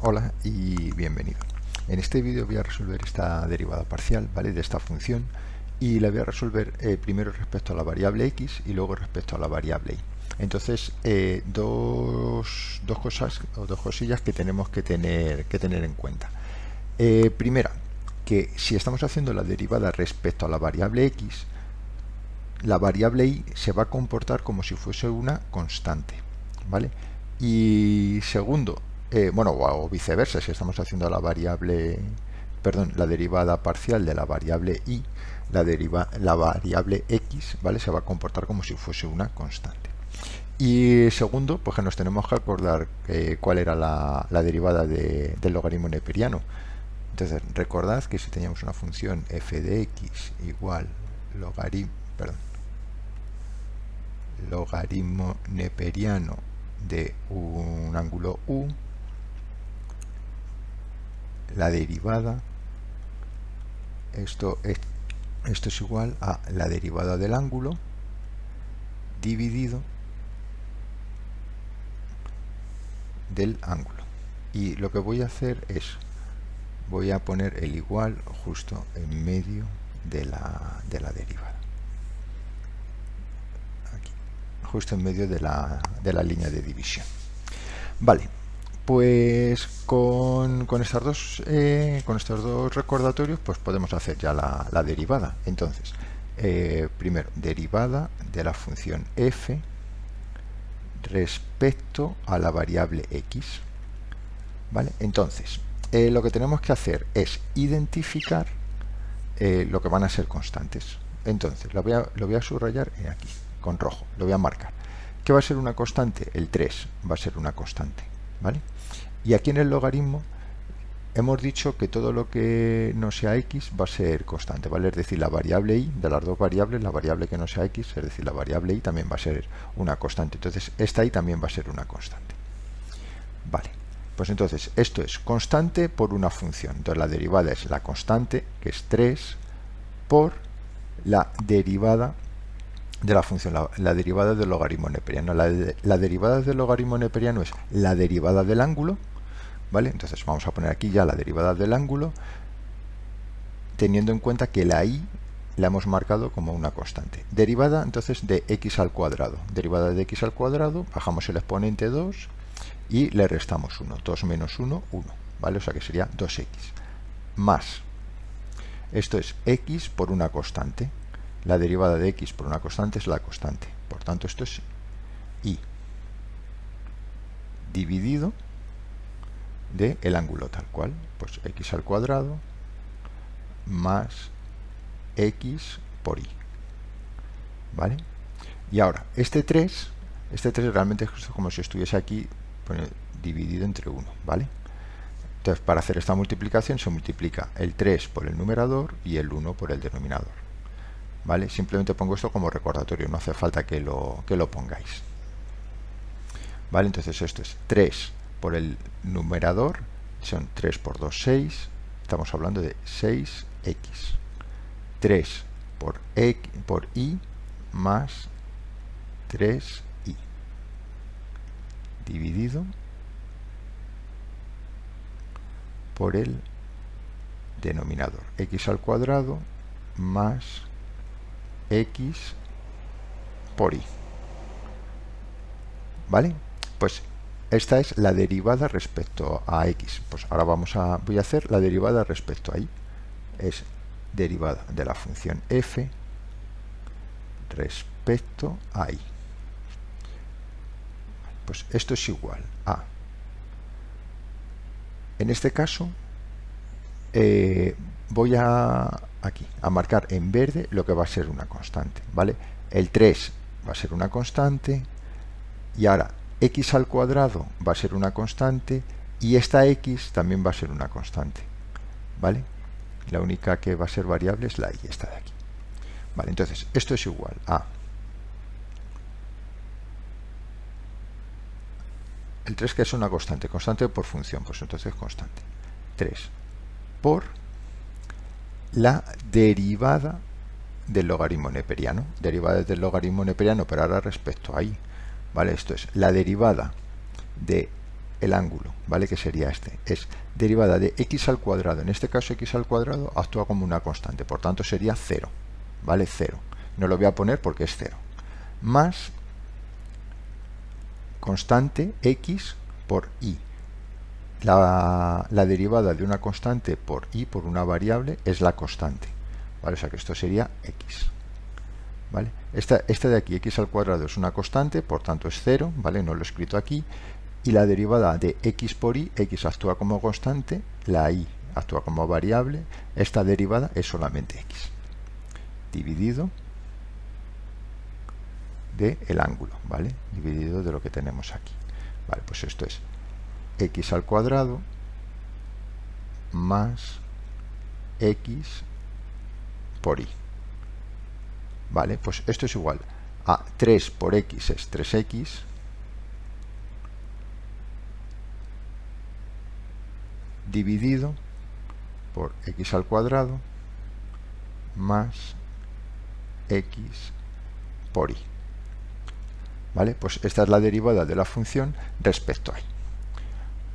Hola y bienvenido. En este vídeo voy a resolver esta derivada parcial, ¿vale?, de esta función, y la voy a resolver primero respecto a la variable x y luego respecto a la variable y. Entonces, dos cosas o dos cosillas que tenemos que tener en cuenta. Primera, que si estamos haciendo la derivada respecto a la variable x, la variable y se va a comportar como si fuese una constante, ¿vale? Y segundo, bueno, o viceversa, si estamos haciendo la variable, perdón, la derivada parcial de la variable y, la variable x, ¿vale?, se va a comportar como si fuese una constante. Y segundo, pues que nos tenemos que acordar cuál era la derivada del logaritmo neperiano. Entonces, recordad que si teníamos una función f de x igual logaritmo neperiano de un ángulo u, la derivada, esto es igual a la derivada del ángulo dividido del ángulo. Y lo que voy a hacer es, voy a poner el igual justo en medio de la derivada, aquí, justo en medio de la línea de división. Vale, pues con estos dos recordatorios pues podemos hacer ya la derivada. Entonces, primero, derivada de la función f respecto a la variable x. ¿Vale? Entonces, lo que tenemos que hacer es identificar lo que van a ser constantes. Entonces, lo voy a subrayar aquí, con rojo, lo voy a marcar. ¿Qué va a ser una constante? El 3 va a ser una constante, ¿vale? Y aquí en el logaritmo hemos dicho que todo lo que no sea x va a ser constante, ¿vale? Es decir, la variable y, de las dos variables, la variable que no sea x, es decir, la variable y también va a ser una constante. Entonces, esta y también va a ser una constante. Vale, pues entonces esto es constante por una función. Entonces la derivada es la constante, que es 3, por la derivada de la función, la derivada del logaritmo neperiano. La derivada del logaritmo neperiano es la derivada del ángulo, ¿vale? Entonces vamos a poner aquí ya la derivada del ángulo, teniendo en cuenta que la y la hemos marcado como una constante. Derivada entonces de x al cuadrado. Derivada de x al cuadrado, bajamos el exponente 2 y le restamos 1. 2 menos 1, 1. ¿Vale? O sea que sería 2x. Más. Esto es x por una constante. La derivada de x por una constante es la constante. Por tanto, esto es y dividido de el ángulo tal cual. Pues x al cuadrado más x por y. ¿Vale? Y ahora, este 3 realmente es como si estuviese aquí dividido entre 1, ¿vale? Entonces, para hacer esta multiplicación se multiplica el 3 por el numerador y el 1 por el denominador, ¿vale? Simplemente pongo esto como recordatorio, no hace falta que lo pongáis, ¿vale? Entonces esto es 3 por el numerador, son 3 por 2, 6, estamos hablando de 6x. 3 por y más 3y dividido por el denominador, x al cuadrado más x por y. ¿Vale? Pues esta es la derivada respecto a x. Pues ahora voy a hacer la derivada respecto a y. Es derivada de la función f respecto a y. Pues esto es igual a, en este caso, voy aquí a marcar en verde lo que va a ser una constante, ¿vale? El 3 va a ser una constante, y ahora x al cuadrado va a ser una constante, y esta x también va a ser una constante, ¿vale? La única que va a ser variable es la y, esta de aquí. Vale, entonces esto es igual a el 3, que es una constante por función, pues entonces constante 3 por la derivada del logaritmo neperiano. Derivada del logaritmo neperiano, pero ahora respecto a y, ¿vale? Esto es la derivada de el ángulo, ¿vale? Que sería este. Es derivada de x al cuadrado. En este caso x al cuadrado actúa como una constante, por tanto sería 0, ¿vale? 0. No lo voy a poner porque es 0. Más constante x por y. La derivada de una constante por y, por una variable, es la constante, ¿vale? O sea que esto sería x, ¿vale? Esta de aquí, x al cuadrado, es una constante, por tanto es 0, ¿vale? No lo he escrito aquí. Y la derivada de x por y, x actúa como constante, la y actúa como variable, esta derivada es solamente x, dividido de el ángulo, ¿vale? Dividido de lo que tenemos aquí. Vale, pues esto es x al cuadrado más x por y. Vale, pues esto es igual a 3 por x es 3x, dividido por x al cuadrado más x por y. ¿Vale? Pues esta es la derivada de la función respecto a y.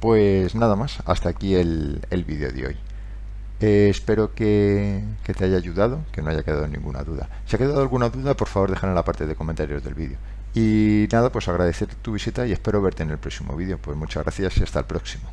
Pues nada más, hasta aquí el vídeo de hoy. Espero que te haya ayudado, que no haya quedado ninguna duda. Si ha quedado alguna duda, por favor déjala en la parte de comentarios del vídeo. Y nada, pues agradecer tu visita y espero verte en el próximo vídeo. Pues muchas gracias y hasta el próximo.